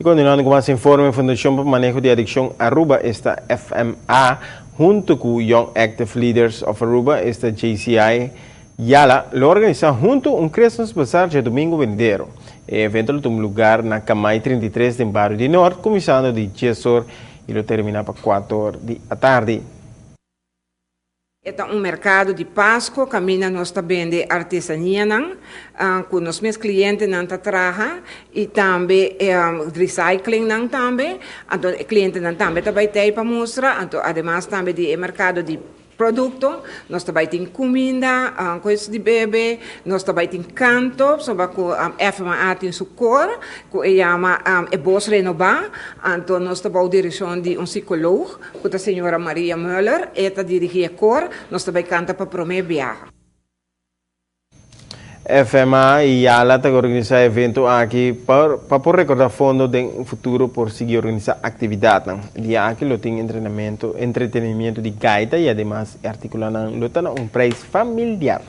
Y continuando con más informe, Fundación para Manejo de Adicción Aruba, esta FMA, junto con Young Active Leaders of Aruba, esta JCI, Yala, lo organiza junto un Christmas Bazaar de domingo venidero. El evento tuvo lugar en Camay 33 de Barrio de Norte, comenzando de 10 horas y lo termina para 4 horas de la tarde. É um mercado de Páscoa, caminha nós também de artesania, com os meus clientes não trabalham e também recycling não também, então clientes não também tem para mostrar, então además também de mercado de produto, nós também tem comida, coisas de bebê, nós também tem canto, sobre a FMA tem sua cor, que chama Bos Renovar, então nós também direção de psicólogo, que é a senhora Maria Müller, ela dirige a cor, nós também canta para promover viagem. FMA y Yala organiza evento aquí para recordar fondos de un futuro por seguir organizar actividad. Día aquí lo tiene entretenimiento de gaita y además articulan un precio familiar.